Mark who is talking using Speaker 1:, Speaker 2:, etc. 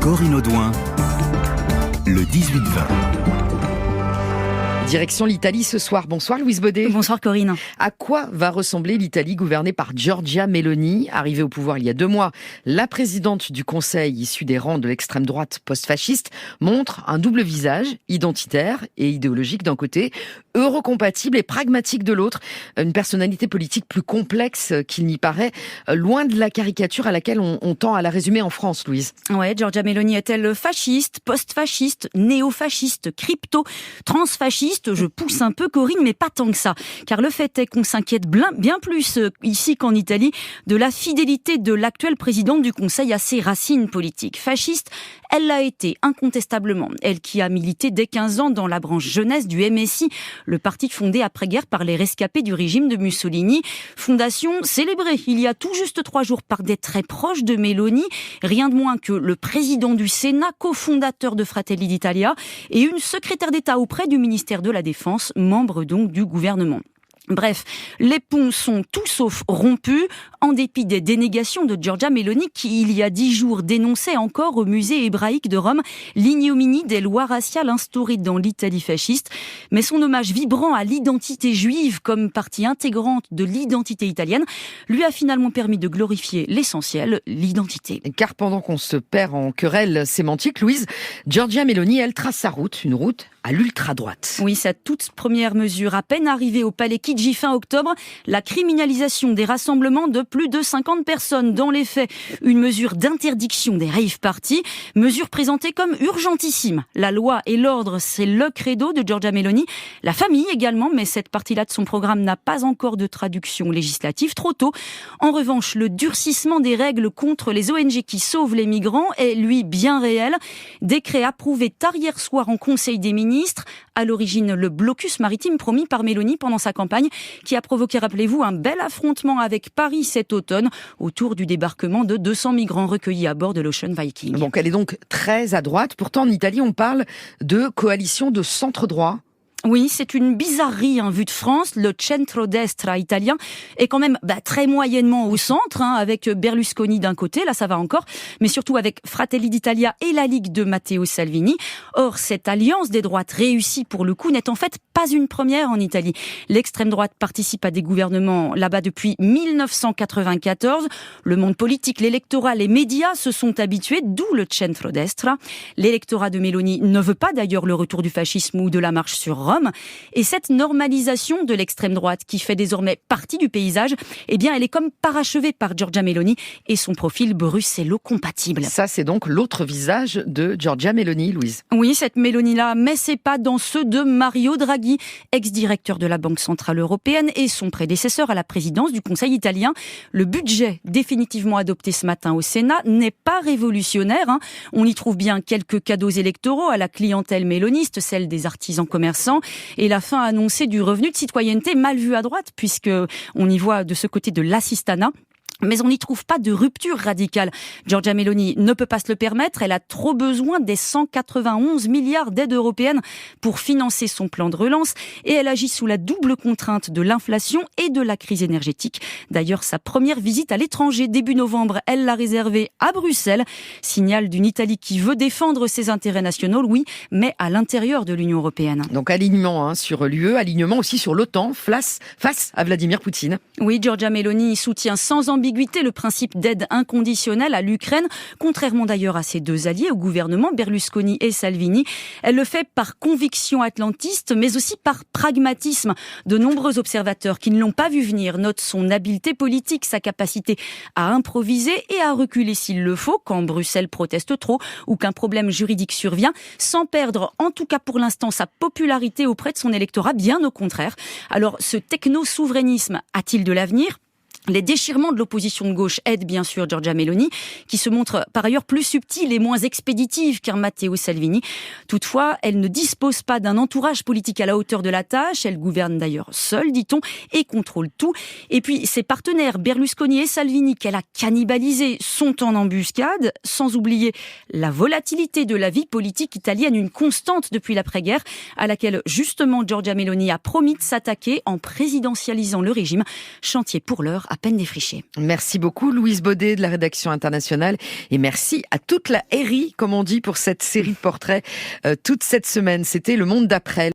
Speaker 1: Corinne Audouin, le 18-20.
Speaker 2: Direction l'Italie ce soir. Bonsoir Louise Baudet.
Speaker 3: Bonsoir Corinne.
Speaker 2: À quoi va ressembler l'Italie gouvernée par Giorgia Meloni? Arrivée au pouvoir il y a 2 mois, la présidente du Conseil, issue des rangs de l'extrême droite post-fasciste, montre un double visage, identitaire et idéologique d'un côté, eurocompatible et pragmatique de l'autre. Une personnalité politique plus complexe qu'il n'y paraît, loin de la caricature à laquelle on tend à la résumer en France, Louise.
Speaker 3: Ouais, Giorgia Meloni est-elle fasciste, post-fasciste, néo-fasciste, crypto, transfasciste? Je pousse un peu Corinne, mais pas tant que ça. Car le fait est qu'on s'inquiète bien plus ici qu'en Italie de la fidélité de l'actuelle présidente du Conseil à ses racines politiques. Fasciste, elle l'a été incontestablement. Elle qui a milité dès 15 ans dans la branche jeunesse du MSI, le parti fondé après-guerre par les rescapés du régime de Mussolini. Fondation célébrée il y a tout juste 3 jours par des très proches de Meloni. Rien de moins que le président du Sénat, cofondateur de Fratelli d'Italia et une secrétaire d'État auprès du ministère de la Défense, membre donc du gouvernement. Bref, les ponts sont tout sauf rompus, en dépit des dénégations de Giorgia Meloni qui, il y a 10 jours, dénonçait encore au musée hébraïque de Rome l'ignominie des lois raciales instaurées dans l'Italie fasciste. Mais son hommage vibrant à l'identité juive comme partie intégrante de l'identité italienne lui a finalement permis de glorifier l'essentiel, l'identité.
Speaker 2: Car pendant qu'on se perd en querelles sémantiques, Louise, Giorgia Meloni, elle trace sa route, une route à l'ultra-droite.
Speaker 3: Oui, sa toute première mesure, à peine arrivée au Palais Chigi fin octobre, la criminalisation des rassemblements de plus de 50 personnes. Dans les faits, une mesure d'interdiction des rave parties, mesure présentée comme urgentissime. La loi et l'ordre, c'est le credo de Giorgia Meloni. La famille également, mais cette partie-là de son programme n'a pas encore de traduction législative, trop tôt. En revanche, le durcissement des règles contre les ONG qui sauvent les migrants est, lui, bien réel. Décret approuvé tard hier soir en Conseil des ministres. À l'origine, le blocus maritime promis par Meloni pendant sa campagne, qui a provoqué, rappelez-vous, un bel affrontement avec Paris cet automne, autour du débarquement de 200 migrants recueillis à bord de l'Ocean Viking.
Speaker 2: Donc elle est donc très à droite. Pourtant, en Italie, on parle de coalition de centre-droit.
Speaker 3: Oui, c'est une bizarrerie vue de France. Le centro-destra italien est quand même très moyennement au centre, avec Berlusconi d'un côté, là ça va encore, mais surtout avec Fratelli d'Italia et la Ligue de Matteo Salvini. Or, cette alliance des droites réussie pour le coup n'est en fait pas une première en Italie. L'extrême droite participe à des gouvernements là-bas depuis 1994. Le monde politique, l'électorat, les médias se sont habitués, d'où le centro-destra. L'électorat de Meloni ne veut pas d'ailleurs le retour du fascisme ou de la marche sur Rome. Et cette normalisation de l'extrême droite qui fait désormais partie du paysage, elle est comme parachevée par Giorgia Meloni et son profil bruxello-compatible.
Speaker 2: Ça, c'est donc l'autre visage de Giorgia Meloni, Louise.
Speaker 3: Oui, cette Meloni-là, mais c'est pas dans ceux de Mario Draghi, ex-directeur de la Banque Centrale Européenne et son prédécesseur à la présidence du Conseil italien. Le budget définitivement adopté ce matin au Sénat n'est pas révolutionnaire. On y trouve bien quelques cadeaux électoraux à la clientèle méloniste, celle des artisans commerçants, et la fin annoncée du revenu de citoyenneté mal vu à droite, puisque on y voit de ce côté de l'assistanat. Mais on n'y trouve pas de rupture radicale. Giorgia Meloni ne peut pas se le permettre. Elle a trop besoin des 191 milliards d'aides européennes pour financer son plan de relance. Et elle agit sous la double contrainte de l'inflation et de la crise énergétique. D'ailleurs, sa première visite à l'étranger début novembre, elle l'a réservée à Bruxelles. Signal d'une Italie qui veut défendre ses intérêts nationaux, oui, mais à l'intérieur de l'Union européenne.
Speaker 2: Donc alignement sur l'UE, alignement aussi sur l'OTAN face à Vladimir Poutine.
Speaker 3: Oui, Giorgia Meloni soutient sans ambiguïté le principe d'aide inconditionnelle à l'Ukraine, contrairement d'ailleurs à ses 2 alliés au gouvernement, Berlusconi et Salvini. Elle le fait par conviction atlantiste, mais aussi par pragmatisme. De nombreux observateurs qui ne l'ont pas vu venir notent son habileté politique, sa capacité à improviser et à reculer s'il le faut, quand Bruxelles proteste trop ou qu'un problème juridique survient, sans perdre, en tout cas pour l'instant, sa popularité auprès de son électorat, bien au contraire. Alors, ce techno-souverainisme a-t-il de l'avenir ? Les déchirements de l'opposition de gauche aident bien sûr Giorgia Meloni, qui se montre par ailleurs plus subtile et moins expéditive qu'un Matteo Salvini. Toutefois, elle ne dispose pas d'un entourage politique à la hauteur de la tâche. Elle gouverne d'ailleurs seule, dit-on, et contrôle tout. Et puis, ses partenaires, Berlusconi et Salvini, qu'elle a cannibalisés, sont en embuscade, sans oublier la volatilité de la vie politique italienne, une constante depuis l'après-guerre, à laquelle justement Giorgia Meloni a promis de s'attaquer en présidentialisant le régime. Chantier pour l'heure à peine défrichés.
Speaker 2: Merci beaucoup Louise Baudet de la rédaction internationale et merci à toute la RI, comme on dit, pour cette série de portraits toute cette semaine. C'était Le Monde d'après.